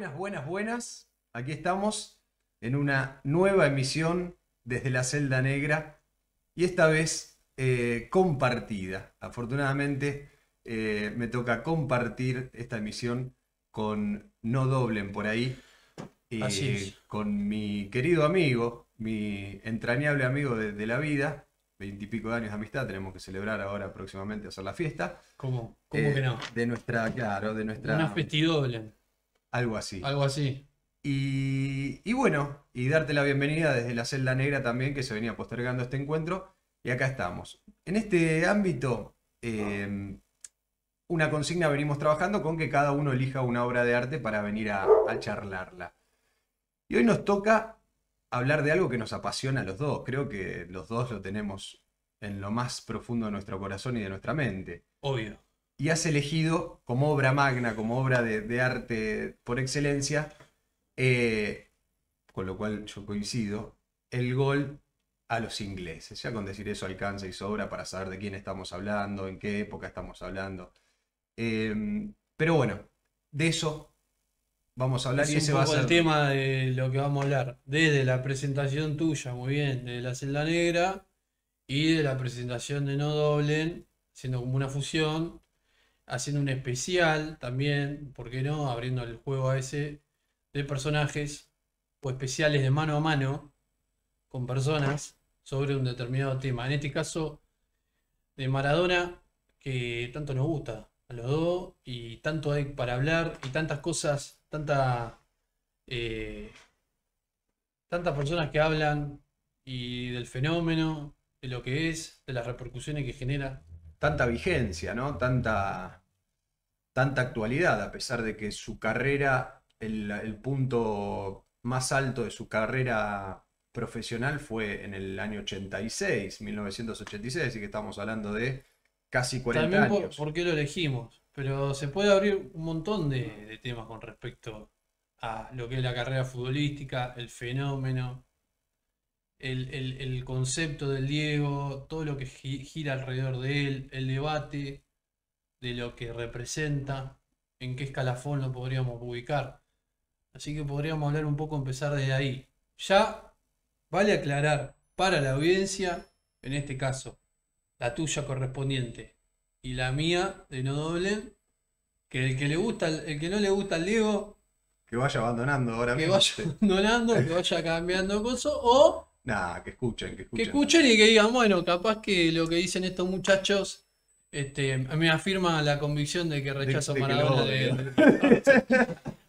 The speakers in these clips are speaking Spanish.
Buenas, buenas, buenas. Aquí estamos en una nueva emisión desde la Celda Negra y esta vez compartida. Afortunadamente me toca compartir esta emisión con No Doblen por ahí, Así es. con mi querido amigo, mi entrañable amigo de la vida, 20 y pico de años de amistad, tenemos que celebrar ahora próximamente, hacer la fiesta, ¿Cómo que no? de nuestra, claro, de Una nuestra, festidoble, algo así. algo así. Y bueno, y darte la bienvenida desde la Celda Negra también, que se venía postergando este encuentro, y acá estamos. En este ámbito, una consigna venimos trabajando con que cada uno elija una obra de arte para venir a charlarla. Y hoy nos toca hablar de algo que nos apasiona a los dos. Creo que los dos lo tenemos en lo más profundo de nuestro corazón y de nuestra mente. Obvio. Y has elegido como obra magna, como obra de arte por excelencia, eh, con lo cual yo coincido, el gol a los ingleses. Ya con decir eso alcanza y sobra para saber de quién estamos hablando, en qué época estamos hablando. Pero bueno, de eso vamos a hablar Es y un ese va a poco el ser... tema de lo que vamos a hablar. Desde la presentación tuya, muy bien, de la Celda Negra y de la presentación de No Doblen, siendo como una fusión, haciendo un especial también, ¿por qué no? Abriendo el juego a ese de personajes o especiales de mano a mano con personas sobre un determinado tema. En este caso, de Maradona, que tanto nos gusta a los dos y tanto hay para hablar y tantas cosas, eh, tantas personas que hablan y del fenómeno, de lo que es, de las repercusiones que genera. Tanta vigencia, ¿no? Tanta actualidad, a pesar de que su carrera, el punto más alto de su carrera profesional fue en el año 86, 1986, así que estamos hablando de casi 40 También años. por qué lo elegimos, pero se puede abrir un montón de temas con respecto a lo que es la carrera futbolística, el fenómeno, el concepto del Diego, todo lo que gira alrededor de él, el debate de lo que representa, en qué escalafón lo podríamos ubicar. Así que podríamos hablar un poco, empezar desde ahí. Ya vale aclarar para la audiencia, en este caso, la tuya correspondiente y la mía de No Doblen, que el que le gusta, el que no le gusta el Diego, Que vaya abandonando ahora que mismo. vaya Sí. abandonando, que vaya cambiando cosas, o Nada, que escuchen, que que escuchen. escuchen y que digan, bueno, capaz que lo que dicen estos muchachos me afirma la convicción de que rechazo a De que lo Maradona odio.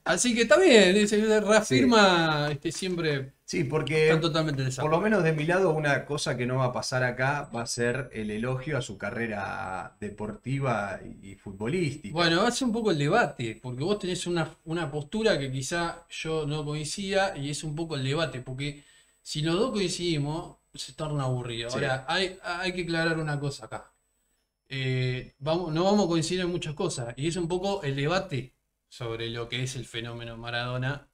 Así que está bien, Sí. reafirma siempre, Sí, están porque totalmente en por lo desacuerdo. menos de mi lado una cosa que no va a pasar acá va a ser el elogio a su carrera deportiva y futbolística. Bueno, hace un poco el debate, porque vos tenés una postura que quizá yo no coincida y es un poco el debate, porque si los dos coincidimos, se torna aburrido. Sí, Ahora, hay que aclarar una cosa acá. No vamos a coincidir en muchas cosas, y es un poco el debate sobre lo que es el fenómeno Maradona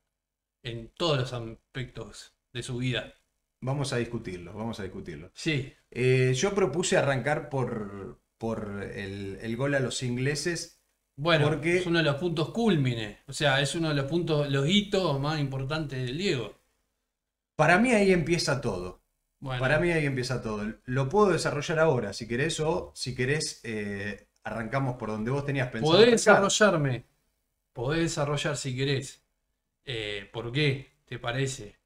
en todos los aspectos de su vida. vamos a discutirlo, vamos a discutirlo. Sí, Yo propuse arrancar por el gol a los ingleses bueno, es uno porque de los puntos cúlmines, o sea, es uno de los puntos, los hitos más importantes del Diego. para mí ahí empieza todo. Para Bueno, mí ahí empieza todo. Lo puedo desarrollar ahora, si querés, o si querés, arrancamos por donde vos tenías pensado podés arrancar. desarrollarme, podés desarrollar si querés. ¿Por qué te parece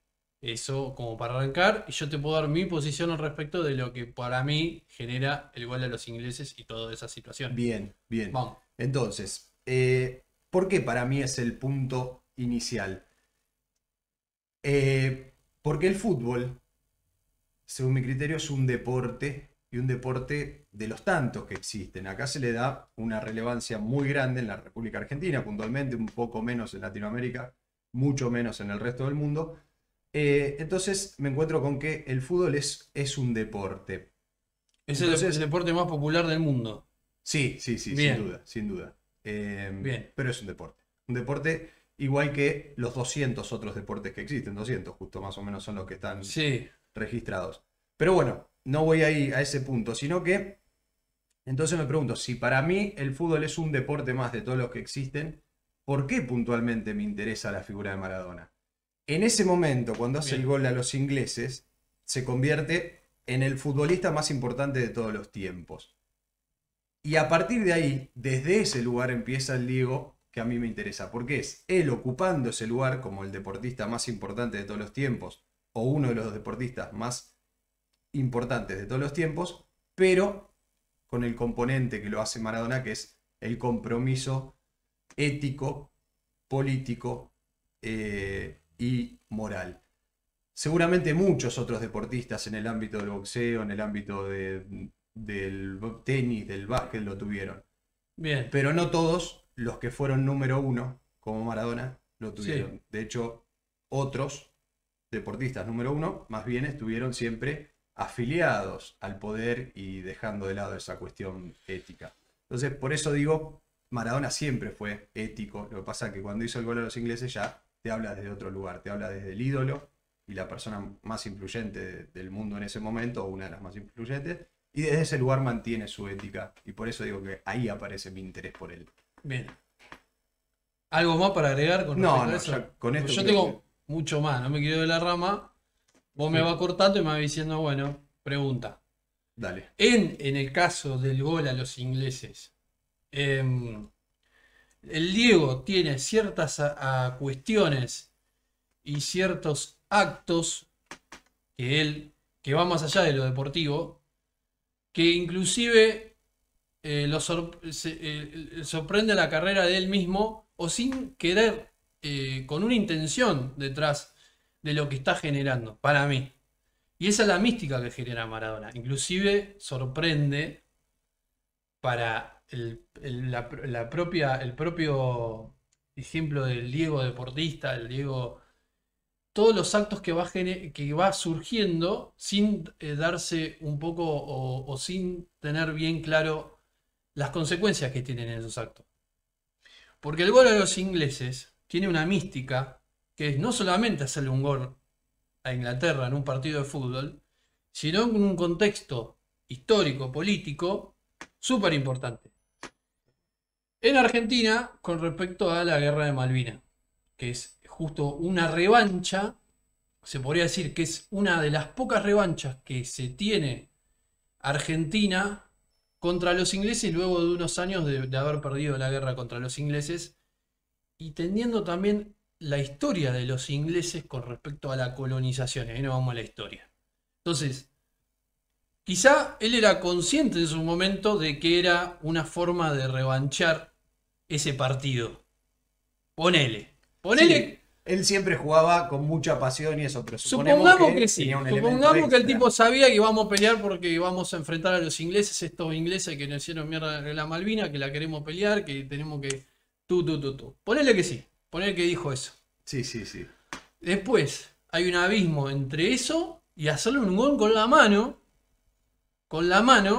eso como para arrancar? Y yo te puedo dar mi posición al respecto de lo que para mí genera el gol a los ingleses y toda esa situación. Bien, bien. Vamos. Entonces, ¿por qué para mí es el punto inicial? Porque el fútbol, según mi criterio, es un deporte y un deporte de los tantos que existen. Acá se le da una relevancia muy grande en la República Argentina, puntualmente, un poco menos en Latinoamérica, mucho menos en el resto del mundo. Entonces me encuentro con que el fútbol es un deporte. Es el Entonces, deporte más popular del mundo. sí, sí, sí, sin Bien, duda, sin duda. bien. Pero es un deporte. Un deporte igual que los 200 otros deportes que existen. 200 justo más o menos son los que están Sí, registrados. Pero bueno, no voy ahí a ese punto, sino que entonces me pregunto, si para mí el fútbol es un deporte más de todos los que existen, ¿Por qué puntualmente me interesa la figura de Maradona? En ese momento, cuando hace el Bien, gol a los ingleses, se convierte en el futbolista más importante de todos los tiempos. Y a partir de ahí, desde ese lugar empieza el Diego que a mí me interesa, porque es él ocupando ese lugar como el deportista más importante de todos los tiempos, o uno de los deportistas más importantes de todos los tiempos, pero con el componente que lo hace Maradona, que es el compromiso ético, político y moral. Seguramente muchos otros deportistas en el ámbito del boxeo, en el ámbito del tenis, del básquet lo tuvieron. bien, Pero no todos los que fueron número uno, como Maradona, lo sí, tuvieron. De hecho, otros deportistas número uno, más bien estuvieron siempre afiliados al poder y dejando de lado esa cuestión ética. Entonces, por eso digo, Maradona siempre fue ético. Lo que pasa es que cuando hizo el gol a los ingleses ya te habla desde otro lugar, te habla desde el ídolo y la persona más influyente del mundo en ese momento, o una de las más influyentes, y desde ese lugar mantiene su ética. Y por eso digo que ahí aparece mi interés por él. bien. ¿Algo más para agregar con No, respecto a no, eso? ya con Pues esto yo creo que... tengo mucho más, no me quiero de la rama. Vos me Sí, vas cortando y me vas diciendo, bueno, pregunta. dale. En el caso del gol a los ingleses, em, el Diego tiene ciertas cuestiones y ciertos actos que él, que va más allá de lo deportivo, que inclusive sorprende la carrera de él mismo o sin querer, con una intención detrás de lo que está generando, para mí. Y esa es la mística que genera Maradona. Inclusive sorprende para el propio ejemplo del Diego deportista, el Diego, todos los actos que va surgiendo sin darse un poco o sin tener bien claro las consecuencias que tienen esos actos. Porque el gol a los ingleses tiene una mística que es no solamente hacerle un gol a Inglaterra en un partido de fútbol, sino en un contexto histórico, político, súper importante. En Argentina, con respecto a la guerra de Malvinas, que es justo una revancha, se podría decir que es una de las pocas revanchas que se tiene Argentina contra los ingleses luego de unos años de haber perdido la guerra contra los ingleses y teniendo también la historia de los ingleses con respecto a la colonización. Y ahí nos vamos a la historia. Entonces, quizá él era consciente en su momento de que era una forma de revanchar ese partido. Ponele. Sí, Ponele. él siempre jugaba con mucha pasión y eso, pero suponemos Supongamos que que tenía sí. un elemento Supongamos que el tipo extra. sabía que íbamos a pelear porque íbamos a enfrentar a los ingleses, estos ingleses que nos hicieron mierda en la Malvina, que la queremos pelear, que tenemos que. Tú. Ponele que sí. Ponele que dijo eso. Sí, sí, sí. Después, hay un abismo entre eso y hacerle un gol con la mano,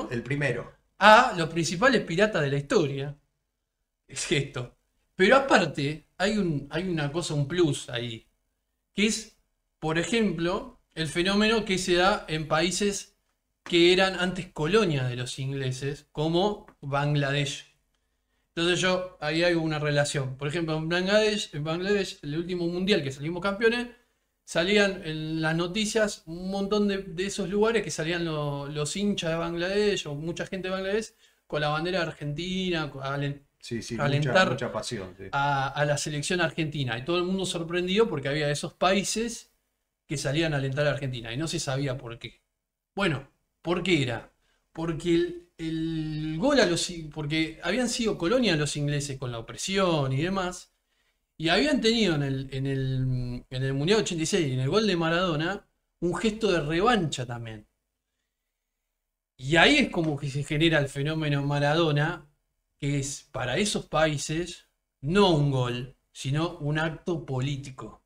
El primero. a los principales piratas de la historia. Es esto. Pero aparte, hay una cosa, un plus ahí, que es, por ejemplo, el fenómeno que se da en países que eran antes colonias de los ingleses, como Bangladesh. Entonces ahí hay una relación. Por ejemplo, en Bangladesh, el último mundial que salimos campeones, salían en las noticias un montón de esos lugares que salían los hinchas de Bangladesh o mucha gente de Bangladesh con la bandera argentina, Sí, sí, mucha, alentar mucha pasión. Sí. a la selección argentina. Y todo el mundo sorprendido porque había esos países que salían a alentar a Argentina y no se sabía por qué. Bueno, ¿por qué era? Porque el gol porque habían sido colonia los ingleses con la opresión y demás, y habían tenido en el Mundial 86 y en el gol de Maradona un gesto de revancha también. Y ahí es como que se genera el fenómeno Maradona, que es para esos países no un gol, sino un acto político.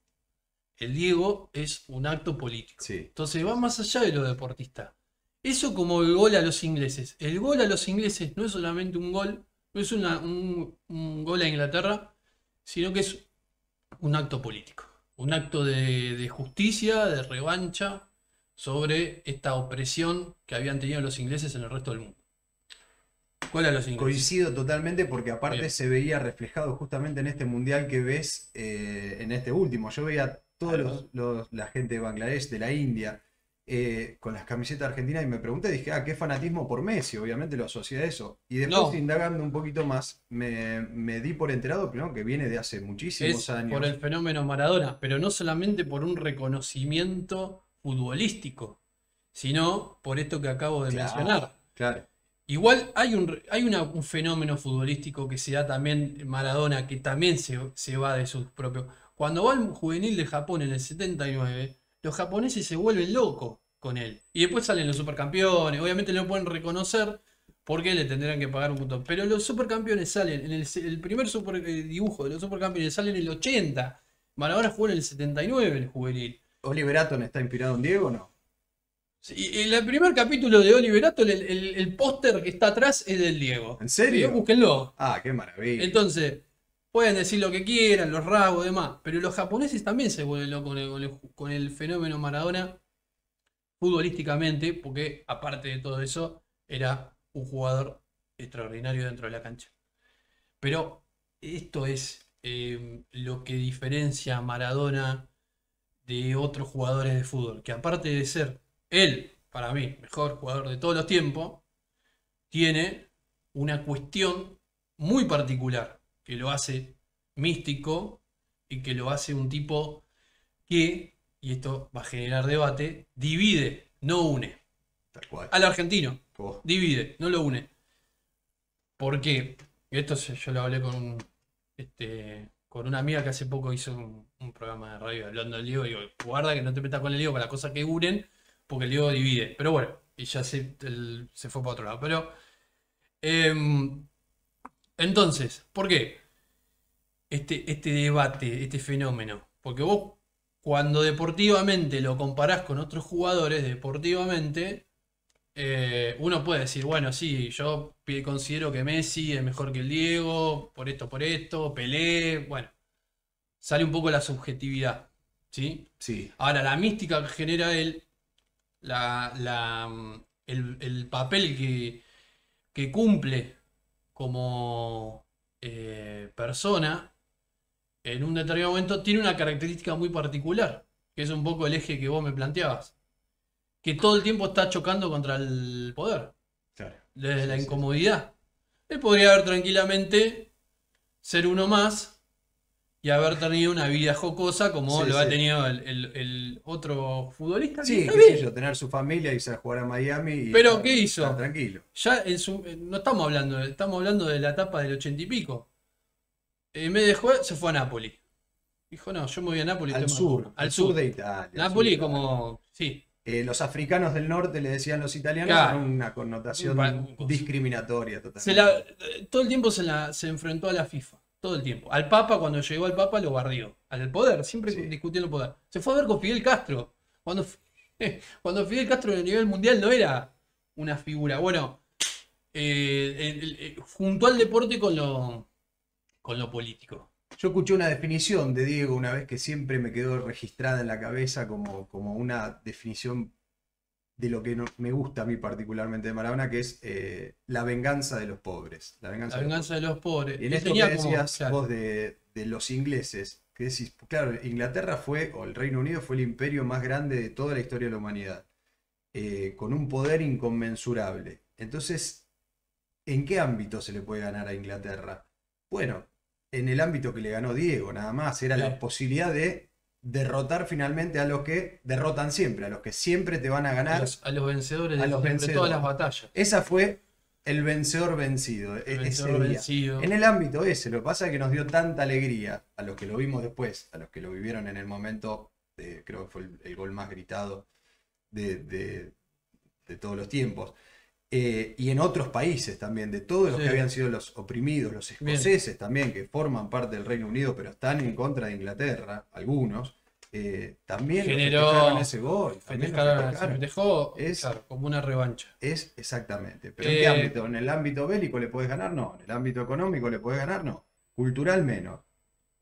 El Diego es un acto político. Sí, Entonces sí, va sí. más allá de lo deportista. Eso como el gol a los ingleses. El gol a los ingleses no es solamente un gol, no es un gol a Inglaterra, sino que es un acto político. Un acto de justicia, de revancha sobre esta opresión que habían tenido los ingleses en el resto del mundo. ¿Cuál a los ingleses? Coincido totalmente porque aparte Bien. se veía reflejado justamente en este mundial que ves en este último. Yo veía todos Claro. la gente de Bangladesh, de la India, con las camisetas argentinas y me pregunté, dije, qué fanatismo por Messi, obviamente lo asocié a eso. Y después No, indagando un poquito más, me di por enterado, primero que viene de hace muchísimos es por el años. fenómeno Maradona, pero no solamente por un reconocimiento futbolístico, sino por esto que acabo de Claro, mencionar. claro. Igual hay un fenómeno futbolístico que se da también en Maradona, que también se va de sus propios. Cuando va al juvenil de Japón en el 79, los japoneses se vuelven locos con él. Y después salen los supercampeones. Obviamente no lo pueden reconocer porque le tendrán que pagar un montón. Pero los supercampeones salen, el primer dibujo de los supercampeones sale en el 80. Maradona jugó en el 79 en el juvenil. ¿Oliver Atom está inspirado en Diego o no? Sí, y en el primer capítulo de Oliver Atom, el póster que está atrás es del Diego. ¿En Sí, serio? búsquenlo. Qué maravilla. Entonces, pueden decir lo que quieran, los rasgos y demás, pero los japoneses también se vuelven locos con el fenómeno Maradona futbolísticamente, porque aparte de todo eso, era un jugador extraordinario dentro de la cancha. Pero esto es lo que diferencia a Maradona de otros jugadores de fútbol, que aparte de ser él, para mí, mejor jugador de todos los tiempos, tiene una cuestión muy particular que lo hace místico y que lo hace un tipo que, y esto va a generar debate, divide, no une. Tal cual. Al argentino, Oh, divide, no lo une. ¿Por qué? Esto yo lo hablé con una amiga que hace poco hizo un programa de radio hablando del Diego. Y digo, guarda que no te metas con el Diego con las cosas que unen, porque el Diego divide. Pero bueno, y ya se fue para otro lado. Pero, em, entonces, ¿por qué este debate, este fenómeno? Porque vos, cuando deportivamente lo comparás con otros jugadores, deportivamente, uno puede decir, bueno, sí, yo considero que Messi es mejor que el Diego, por esto, Pelé, bueno, sale un poco la subjetividad, ¿sí? sí, Ahora, la mística que genera él, el papel que cumple como persona en un determinado momento tiene una característica muy particular, que es un poco el eje que vos me planteabas, que todo el tiempo está chocando contra el poder, claro. desde Sí, la sí, sí. incomodidad. Él podría haber tranquilamente ser uno más y haber tenido una vida jocosa como Sí, lo ha sí. tenido el otro futbolista, que Sí, está qué sé bien. yo, tener su familia, irse a jugar a Miami y Pero ¿qué estar hizo? tranquilo. Ya no estamos hablando de la etapa del 80 y pico. En vez de jugar, se fue a Nápoles. Dijo, no, yo me voy a Nápoles, estoy más cómodo. Al Al sur sur. de Italia, al sur de Nápoles Italia. como, sí, Los africanos del norte, le decían los italianos, con claro. una connotación Un coso. discriminatoria Se totalmente. la- todo el tiempo se enfrentó a la FIFA. Todo el tiempo. Al Papa, cuando llegó al Papa, lo barrió. Al poder, siempre Sí. discutiendo el poder. Se fue a ver con Fidel Castro. Cuando, cuando Fidel Castro a nivel mundial no era una figura. Bueno, juntó al deporte con lo político. Yo escuché una definición de Diego una vez que siempre me quedó registrada en la cabeza como una definición de lo que me gusta a mí particularmente de Maradona, que es la venganza de los pobres. La La venganza de los pobres. venganza de los pobres. Y en Él esto que tenía como, decías claro, vos de los ingleses, que decís, claro, Inglaterra fue, o el Reino Unido fue el imperio más grande de toda la historia de la humanidad, con un poder inconmensurable. Entonces, ¿en qué ámbito se le puede ganar a Inglaterra? Bueno, en el ámbito que le ganó Diego, nada más, era la sí, posibilidad de derrotar finalmente a los que derrotan siempre, a los que siempre te van a a ganar, los vencedores a de los siempre todas las vencedores. batallas. Esa fue el vencedor vencido El ese vencedor día. En vencido. el ámbito ese, lo que pasa es que nos dio tanta alegría a los que lo vimos después, a los que lo vivieron en el momento, creo que fue el gol más gritado de, de- de todos los tiempos. Y en otros países también, de todos los que Sí, habían sido los oprimidos, los bien. escoceses también, que forman parte del Reino Unido, pero están en contra de Inglaterra, algunos, también lo festejaron Generó. ese gol, también lo Se festejaron. festejó, Es claro, como una revancha. es exactamente. ¿Pero en qué Eh, ámbito? ¿En el ámbito bélico le puedes ganar? No. ¿En el ámbito económico le puedes ganar? No. Cultural menos.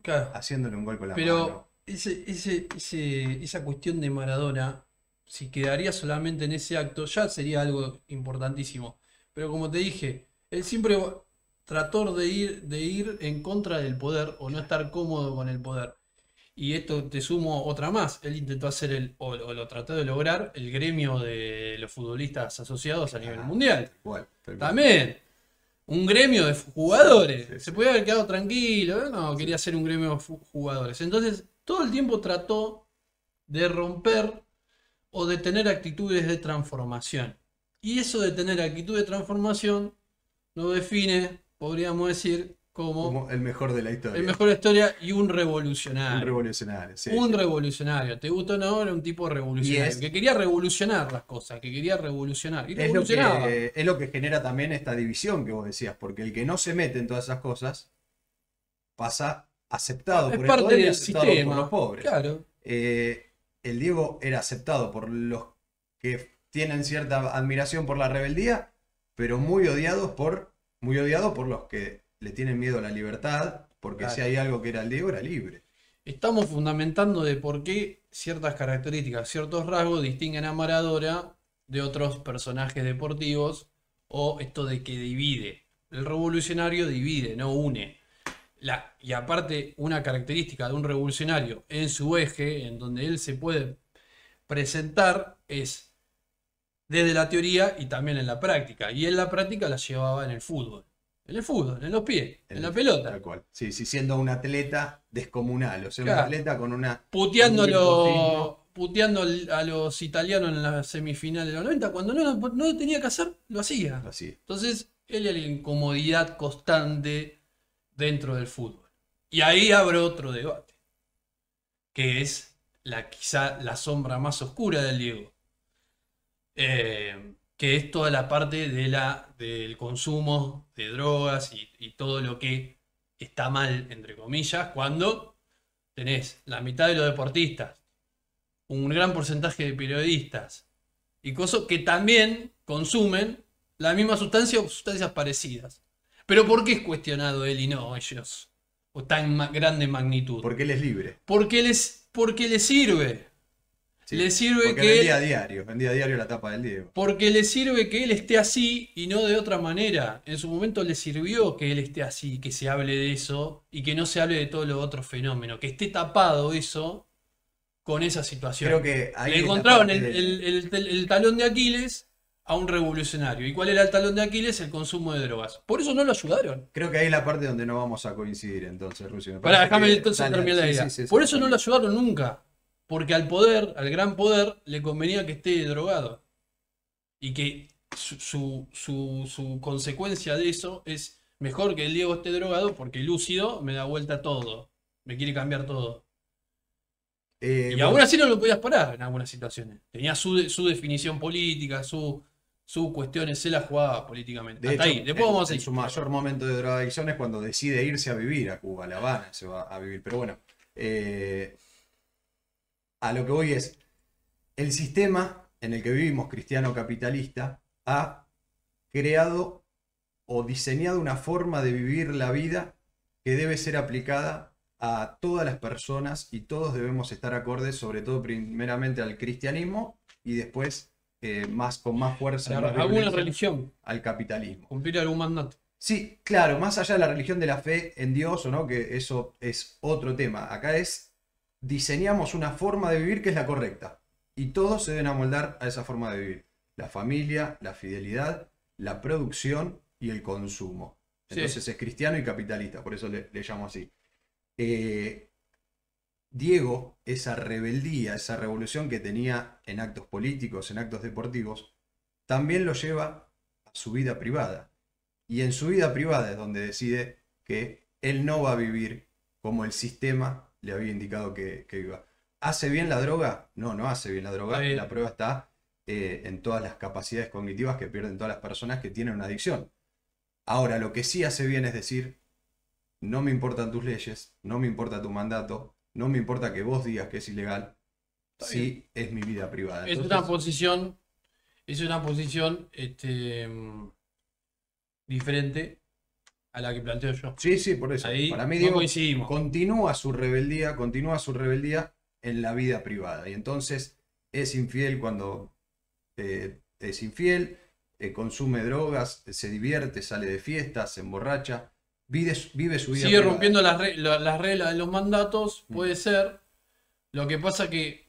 claro, Haciéndole un gol con la mano. pero esa cuestión de Maradona, si quedaría solamente en ese acto, ya sería algo importantísimo. Pero como te dije, Él siempre trató de ir en contra del poder o no estar cómodo con el poder. Y esto te sumo otra más. Él intentó hacer o lo trató de lograr el gremio de los futbolistas asociados a nivel mundial. Tal cual. También, un gremio de jugadores. Sí. Se podía haber quedado tranquilo. No, quería hacer un gremio de jugadores. Entonces, todo el tiempo trató de romper o de tener actitudes de transformación. Y eso de tener actitud de transformación lo define, podríamos decir, como el mejor de la historia. el mejor de la historia y un revolucionario. Un revolucionario, sí. Un revolucionario. ¿Te gustó o no? Era un tipo revolucionario. Que quería revolucionar las cosas, que quería revolucionar. Y revolucionaba. Es lo que genera también esta división que vos decías, porque el que no se mete en todas esas cosas pasa aceptado Es por el parte poder y del aceptado sistema. por los pobres. Claro. El Diego era aceptado por los que tienen cierta admiración por la rebeldía, pero muy odiado por los que le tienen miedo a la libertad, porque Claro. si hay algo que era el Diego, era libre. Estamos fundamentando de por qué ciertas características, ciertos rasgos distinguen a Maradona de otros personajes deportivos o esto de que divide. El revolucionario divide, no une. Y aparte, una característica de un revolucionario en su eje, en donde él se puede presentar, es desde la teoría y también en la práctica. Y en la práctica la llevaba en el fútbol. En el fútbol, en los pies, en la pelota. Tal cual. Sí, siendo un atleta descomunal, o sea, Claro. un atleta con una... Puteando con un virtuosismo. a los italianos en la semifinal de los 90, cuando no lo tenía que hacer, lo hacía. Así. Entonces, él era la incomodidad constante dentro del fútbol. Y ahí abre otro debate, que es quizá la sombra más oscura del Diego. Que es toda la parte del consumo de drogas y todo lo que está mal, entre comillas, cuando tenés la mitad de los deportistas, un gran porcentaje de periodistas y cosas que también consumen la misma sustancia o sustancias parecidas. Pero ¿por qué es cuestionado él y no ellos? O tan grande magnitud. Porque él es libre. Porque les sirve. Sí, le sirve porque que vendía a diario la tapa del Diego. Porque le sirve que él esté así y no de otra manera. En su momento le sirvió que él esté así, que se hable de eso y que no se hable de todos los otros fenómenos, que esté tapado eso con esa situación. Creo que ahí le es la encontraron parte el talón de Aquiles a un revolucionario. ¿Y cuál era el talón de Aquiles? El consumo de drogas. Por eso no lo ayudaron. Creo que ahí es la parte donde no vamos a coincidir entonces, Rusio. Pará, déjame entonces terminar la idea. Sí, Por eso no lo ayudaron nunca. Porque al poder, al gran poder, le convenía que esté drogado. Y que su consecuencia de eso es mejor que el Diego esté drogado porque lúcido me da vuelta todo. Me quiere cambiar todo. Y bueno, aún así no lo podías parar en algunas situaciones. Tenía su definición política, sus cuestiones, se la jugaba políticamente. de Hasta hecho, ahí. Después vamos a en seguir. su mayor momento de drogadicción es cuando decide irse a vivir a Cuba, a La Habana, se va a vivir. Pero bueno, a lo que voy es, el sistema en el que vivimos, cristiano capitalista, ha creado o diseñado una forma de vivir la vida que debe ser aplicada a todas las personas y todos debemos estar acordes, sobre todo primeramente al cristianismo y después con más fuerza y más Alguna virulencia, religión, al capitalismo. cumplir algún mandato. Sí, claro, más allá de la religión de la fe en Dios o no, que eso es otro tema. Acá diseñamos una forma de vivir que es la correcta. Y todos se deben amoldar a esa forma de vivir. La familia, la fidelidad, la producción y el consumo. Entonces Sí. es cristiano y capitalista, por eso le llamo así. Diego, esa rebeldía, esa revolución que tenía en actos políticos, en actos deportivos, también lo lleva a su vida privada. Y en su vida privada es donde decide que él no va a vivir como el sistema le había indicado que viva. ¿Hace bien la droga? No, no hace bien la droga. La prueba está en todas las capacidades cognitivas que pierden todas las personas que tienen una adicción. Ahora, lo que sí hace bien es decir, no me importan tus leyes, no me importa tu mandato, no me importa que vos digas que es ilegal, sí es mi vida privada. Es una posición diferente a la que planteo yo. Sí, por eso. Ahí para mí no Diego coincidimos. continúa su rebeldía en la vida privada. Y entonces es infiel cuando es infiel, consume drogas, se divierte, sale de fiesta, se emborracha, vive su vida Sigue privada. rompiendo las reglas de los mandatos, puede ser. Lo que pasa que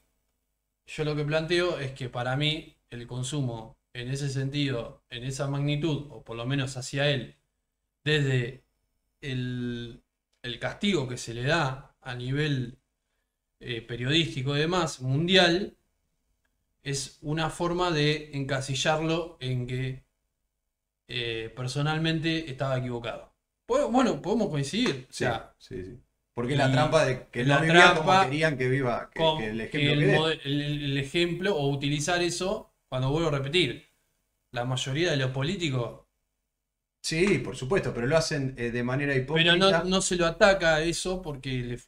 yo lo que planteo es que para mí el consumo en ese sentido, en esa magnitud, o por lo menos hacia él, desde el castigo que se le da a nivel periodístico y demás, mundial, es una forma de encasillarlo en que personalmente estaba equivocado. Bueno, podemos coincidir. O Sí, sea, sí. Porque y la trampa de que la no vivía como trampa querían que viva, con que el que ejemplo que dé. el ejemplo o utilizar eso, cuando vuelvo a repetir, la mayoría de los políticos, Sí, por supuesto, pero lo hacen de manera pero no, hipócrita. no se lo ataca a eso porque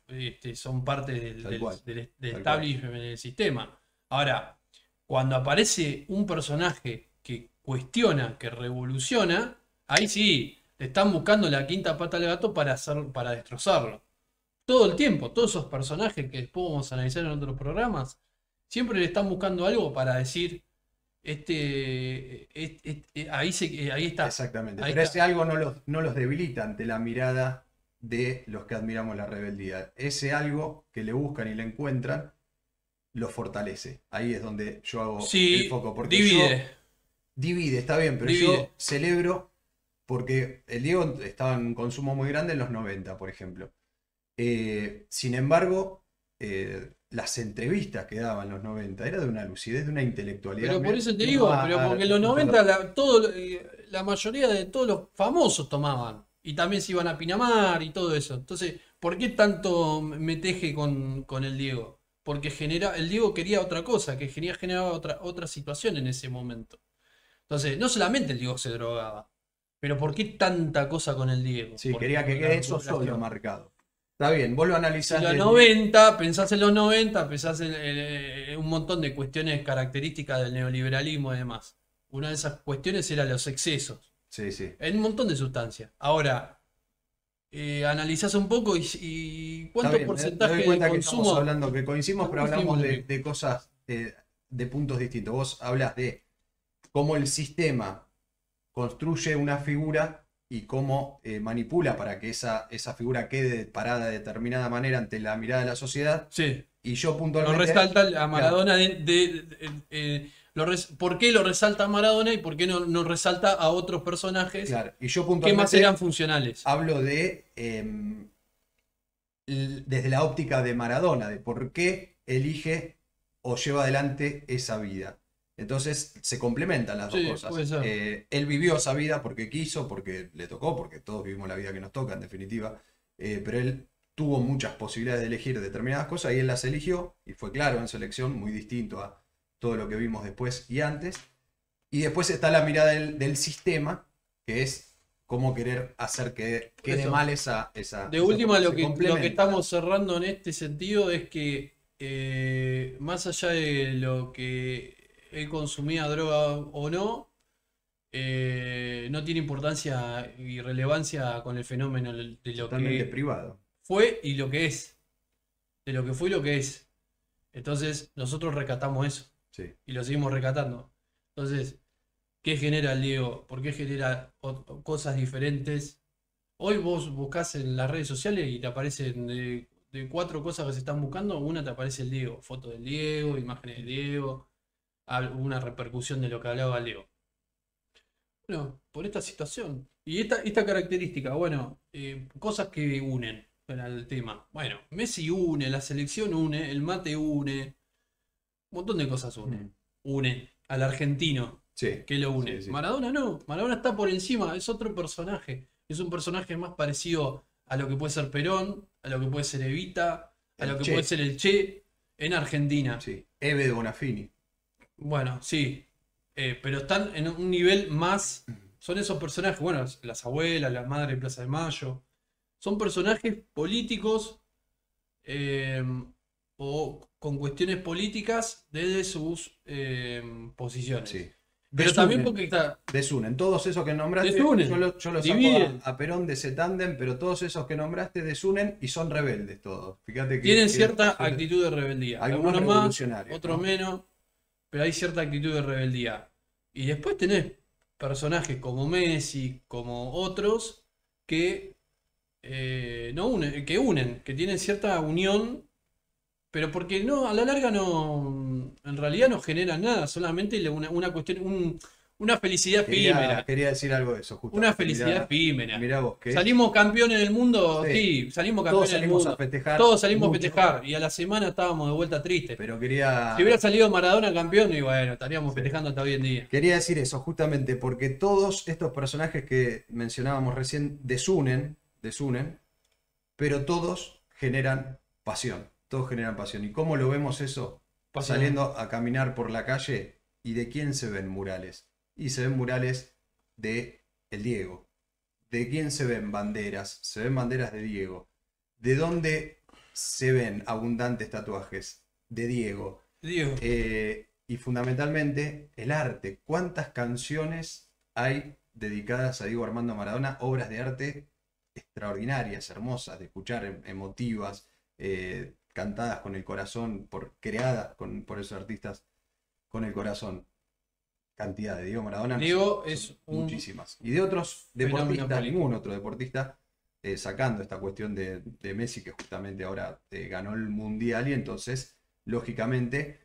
son parte Tal cual, del tal cual. establishment del sistema. Ahora, cuando aparece un personaje que cuestiona, que revoluciona, ahí sí, le están buscando la quinta pata al gato para destrozarlo. Todo el tiempo, todos esos personajes que después vamos a analizar en otros programas, siempre le están buscando algo para decir, ahí está, Exactamente. ahí Pero está. ese algo no los debilita ante la mirada de los que admiramos la rebeldía. Ese algo que le buscan y le encuentran, los fortalece. Ahí es donde yo hago el Sí, foco. Porque yo divide, divide, está bien, pero divide. yo celebro porque el Diego estaba en un consumo muy grande en los 90, por ejemplo. Sin embargo, las entrevistas que daban en los 90 era de una lucidez, de una intelectualidad. Pero por Mirá, eso te uno digo, va pero porque en los 90 la mayoría de todos los famosos tomaban. Y también se iban a Pinamar y todo eso. Entonces, ¿por qué tanto me teje con el Diego? Porque el Diego quería otra cosa, que generaba otra situación en ese momento. Entonces, no solamente el Diego se drogaba, pero ¿por qué tanta cosa con el Diego? Sí, Porque quería que por la quede eso solo recuperación. marcado. Está bien, vos lo Si analizás los desde... 90, pensás en los 90, pensás en un montón de cuestiones características del neoliberalismo y demás. Una de esas cuestiones era los excesos, Sí, sí. en un montón de sustancias. Ahora, analizás un poco y Está cuánto bien, me doy porcentaje de cuenta que estamos consumo. hablando, que coincidimos, pero hablamos de cosas, de puntos distintos. Vos hablas de cómo el sistema construye una figura y cómo manipula para que esa figura quede parada de determinada manera ante la mirada de la sociedad. Sí, Y yo lo puntualmente, resalta a claro, Maradona ¿por qué lo resalta a Maradona y por qué no resalta a otros personajes claro, y yo que más puntualmente eran funcionales? hablo de desde la óptica de Maradona, de por qué elige o lleva adelante esa vida. Entonces se complementan las dos Sí, cosas. puede ser. Él vivió esa vida porque quiso, porque le tocó, porque todos vivimos la vida que nos toca, en definitiva. Pero él tuvo muchas posibilidades de elegir determinadas cosas y él las eligió y fue claro en su elección, muy distinto a todo lo que vimos después y antes. Y después está la mirada del sistema, que es cómo querer hacer que quede Eso. mal esa De última, forma. lo Se que complementan. estamos cerrando en este sentido es que más allá de lo que él consumía droga o no, no tiene importancia y relevancia con el fenómeno de lo Totalmente que privado. fue y lo que es. De lo que fue y lo que es. Entonces, nosotros rescatamos eso Sí. y lo seguimos rescatando. Entonces, ¿qué genera el Diego? ¿Por qué genera cosas diferentes? Hoy vos buscás en las redes sociales y te aparecen de cuatro cosas que se están buscando, una te aparece el Diego, foto del Diego, imágenes del Diego, una repercusión de lo que hablaba el Diego. Bueno, por esta situación. Y esta característica, bueno, cosas que unen para el tema. Bueno, Messi une, la selección une, el mate une, un montón de cosas une. Mm. Une al argentino, Sí. que lo une. Sí, sí. Maradona no, Maradona está por encima, es otro personaje. Es un personaje más parecido a lo que puede ser Perón, a lo que puede ser Evita, a El lo que Che. puede ser el Che en Argentina. Sí. Eve de Bonafini. Bueno, sí, pero están en un nivel más. Son esos personajes, bueno, las abuelas, la madre de Plaza de Mayo. Son personajes políticos eh, o con cuestiones políticas desde sus posiciones. Sí. Pero también porque está. Desunen. Todos esos que nombraste, Desunen, yo lo saco dividen. a Perón de ese tándem, pero todos esos que nombraste desunen y son rebeldes todos. Fíjate que Tienen que- cierta que- actitud de rebeldía. algunos Algunos más, revolucionarios, otros ¿no? menos, pero hay cierta actitud de rebeldía. Y después tenés personajes como Messi, como otros, que no unen, que unen, que tienen cierta unión, pero porque no, a la larga no, en realidad no generan nada, solamente una cuestión, una felicidad Quería, efímera. quería decir algo de eso, Una justamente. felicidad Mirá, efímera. mirá vos, que es. Salimos campeones del mundo, Sí, sí, salimos todos campeones del salimos a mundo. festejar Todos salimos a mucho, festejar y a la semana estábamos de vuelta tristes. pero Si hubiera quería, salido Maradona campeón, y bueno, estaríamos sí, festejando hasta hoy en día. quería decir eso, justamente porque todos estos personajes que mencionábamos recién desunen, pero todos generan pasión. Todos generan pasión. ¿Y cómo lo vemos eso? Pasión. Saliendo a caminar por la calle, ¿y de quién se ven murales? Y se ven murales de el Diego. ¿De quién se ven banderas? Se ven banderas de Diego. ¿De dónde se ven abundantes tatuajes? De Diego. Digo, Y fundamentalmente el arte. ¿Cuántas canciones hay dedicadas a Diego Armando Maradona? Obras de arte extraordinarias, hermosas, de escuchar, emotivas, cantadas con el corazón, creadas por esos artistas con el corazón. Cantidad de Diego Maradona, no sé, Diego son es un muchísimas. Y de otros fenómeno deportistas, político. ningún otro deportista, sacando esta cuestión de Messi, que justamente ahora ganó el Mundial, y entonces, lógicamente,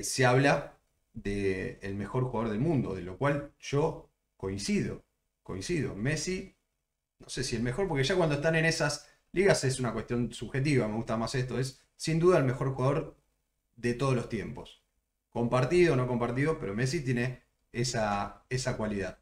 se habla del mejor jugador del mundo, de lo cual yo coincido. Messi, no sé si el mejor, porque ya cuando están en esas ligas es una cuestión subjetiva, me gusta más esto, es sin duda el mejor jugador de todos los tiempos. Compartido o no compartido, pero Messi tiene esa cualidad.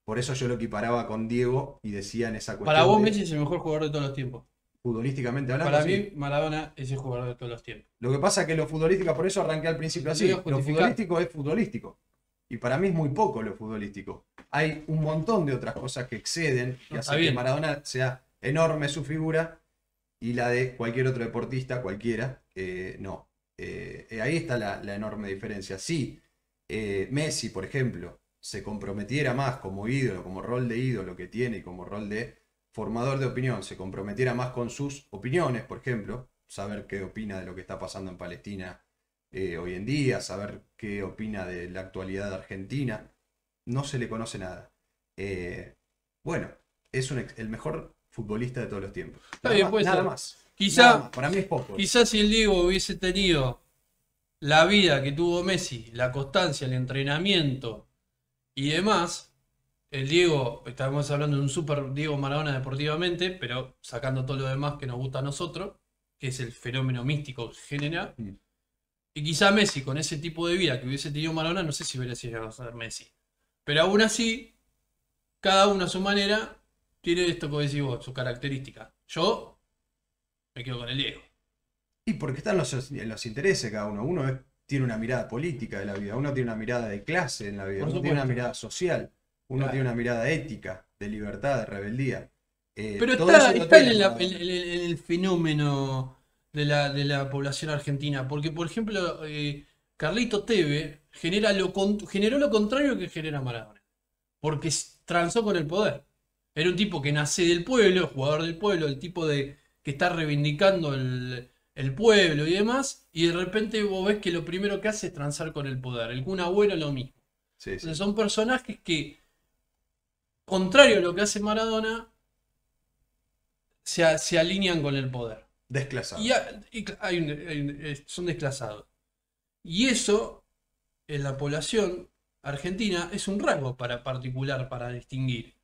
Por eso yo lo equiparaba con Diego y decía en esa Para cuestión vos, de Messi es el mejor jugador de todos los tiempos. futbolísticamente hablando, Para sí. mí, Maradona es el jugador de todos los tiempos. Lo que pasa es que lo futbolístico, por eso arranqué al principio Te lo voy a así, lo justificar. futbolístico es futbolístico. Y para mí es muy poco lo futbolístico. Hay un montón de otras cosas que exceden, No, que está hacen que bien. Maradona sea enorme su figura y la de cualquier otro deportista, cualquiera, no. Ahí está la enorme diferencia. Si Messi, por ejemplo, se comprometiera más como ídolo, como rol de ídolo que tiene y como rol de formador de opinión, se comprometiera más con sus opiniones, por ejemplo, saber qué opina de lo que está pasando en Palestina hoy en día, saber qué opina de la actualidad de Argentina, no se le conoce nada. Eh, bueno, es el mejor futbolista de todos los tiempos. Está bien, puede Nada ser. más. Nada Quizá, más. Para mí es poco eso. quizá si el Diego hubiese tenido la vida que tuvo Messi, la constancia, el entrenamiento y demás, el Diego, estamos hablando de un super Diego Maradona deportivamente, pero sacando todo lo demás que nos gusta a nosotros, que es el fenómeno místico que genera. Mm. Y quizá Messi, con ese tipo de vida que hubiese tenido Maradona, no sé si hubiera llegado a ser Messi. Pero aún así, cada uno a su manera tiene esto que decís vos, su característica. Yo me quedo con el Diego. Y porque están los intereses cada uno. Tiene una mirada política de la vida, uno tiene una mirada de clase en la vida, Por uno tiene una supuesto. mirada social, uno tiene Claro. una mirada ética, de libertad, de rebeldía. Pero Todo eso lo está tiene Maradona. en el fenómeno de la población argentina. Porque, por ejemplo, Carlito Teve generó lo contrario que genera Maradona. Porque transó con el poder. Era un tipo que nace del pueblo, jugador del pueblo, el tipo de que está reivindicando el pueblo y demás, y de repente vos ves que lo primero que hace es transar con el poder. El Kun Agüero lo mismo. Sí, Entonces sí. son personajes que, contrario a lo que hace Maradona, se alinean con el poder. Y, Desclasado. son desclasados. Y eso, en la población argentina, es un rasgo particular para distinguir.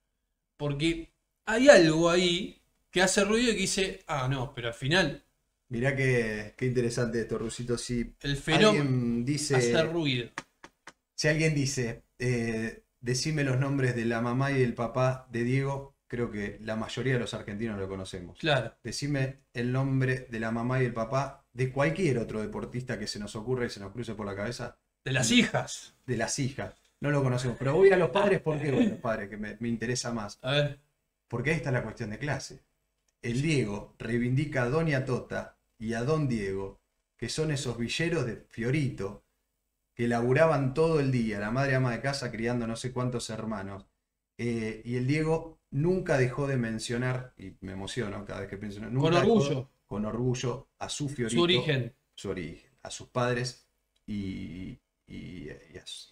Porque hay algo ahí que hace ruido y que dice, ah, no, pero al final Mirá qué interesante esto, Rusito. Si el fenómeno alguien hace dice, ruido. si alguien dice, decime los nombres de la mamá y el papá de Diego, creo que la mayoría de los argentinos lo conocemos. Claro, Decime el nombre de la mamá y el papá de cualquier otro deportista que se nos ocurra y se nos cruce por la cabeza, de las hijas. de las hijas. No lo conocemos. Pero voy a los padres, ¿por qué voy a los padres? Que me interesa más. A ver, Porque ahí está la cuestión de clase. El Diego reivindica a Doña Tota y a Don Diego, que son esos villeros de Fiorito, que laburaban todo el día, la madre ama de casa criando no sé cuántos hermanos. Y el Diego nunca dejó de mencionar, y me emociono cada vez que pienso, con nunca dejó orgullo, con orgullo a su su Fiorito, origen. su origen, a sus padres y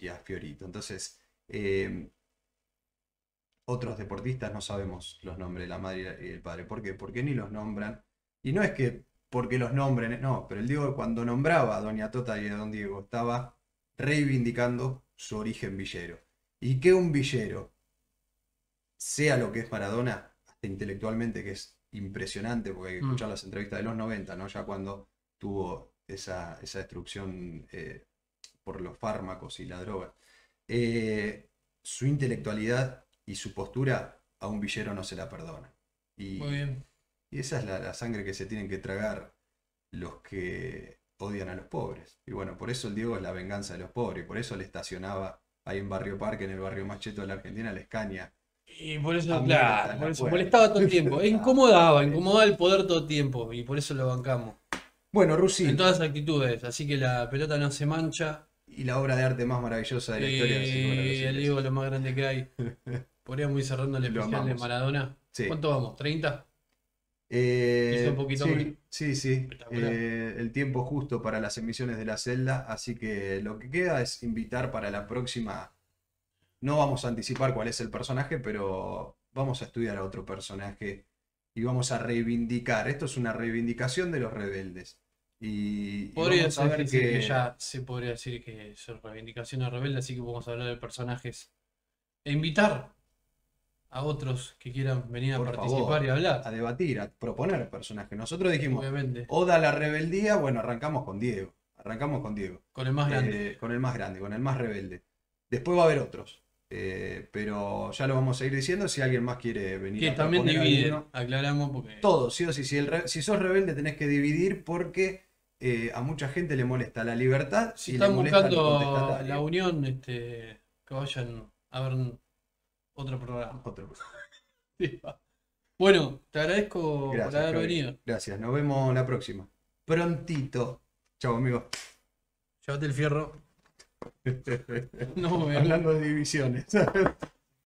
a Fiorito. Entonces, Eh, Otros deportistas no sabemos los nombres de la madre y el padre. ¿Por qué? Porque ni los nombran. Y no es que porque los nombren, no, pero el Diego cuando nombraba a Doña Tota y a Don Diego estaba reivindicando su origen villero. Y que un villero sea lo que es Maradona, hasta intelectualmente, que es impresionante, porque hay que escuchar las entrevistas de los 90, ¿no? Ya cuando tuvo esa destrucción por los fármacos y la droga. Su intelectualidad y su postura a un villero no se la perdona. Muy Y, bien. y esa es la sangre que se tienen que tragar los que odian a los pobres. Y bueno, por eso el Diego es la venganza de los pobres, y por eso le estacionaba ahí en Barrio Parque, en el barrio más cheto de la Argentina, la Escaña. Y por eso, Hambrienta claro, en por la eso puerta. molestaba todo el tiempo. Incomodaba el poder todo el tiempo. Y por eso lo bancamos. Bueno, En Rusi, todas las actitudes. Así que la pelota no se mancha. y la obra de arte más maravillosa de la historia, sin lugar a los Y el Diego es lo más grande que hay. Podríamos ir cerrando el Lo especial de amamos. Maradona. Sí. ¿Cuánto vamos? ¿30? Quizá un poquito más. Sí, sí, sí. Espectacular. El tiempo justo para las emisiones de la celda, así que lo que queda es invitar para la próxima. No vamos a anticipar cuál es el personaje, pero vamos a estudiar a otro personaje y vamos a reivindicar. Esto es una reivindicación de los rebeldes. Y Podría vamos a ver decir que que, ya se podría decir que son reivindicaciones rebeldes, así que vamos a hablar de personajes e invitar a otros que quieran venir a por participar favor, y hablar, a debatir, a proponer personajes. Nosotros dijimos, obviamente, Oda a la rebeldía, bueno, arrancamos con Diego. Arrancamos con Diego. con el más grande. Con el más grande, con el más rebelde. Después va a haber otros. Pero ya lo vamos a ir diciendo si alguien más quiere venir Que a también proponer divide, alguno. aclaramos, porque Todo, sí o sí. Si sos rebelde tenés que dividir porque a mucha gente le molesta la libertad si y le están molesta lo buscando la contestatario. unión, que vayan a ver otro programa. Otro. Sí, va. Bueno, te agradezco por Gracias, haber Javi. venido. Gracias. Nos vemos la próxima. Prontito. Chau, amigo. Llévate el fierro. Nos vemos. Hablando de divisiones.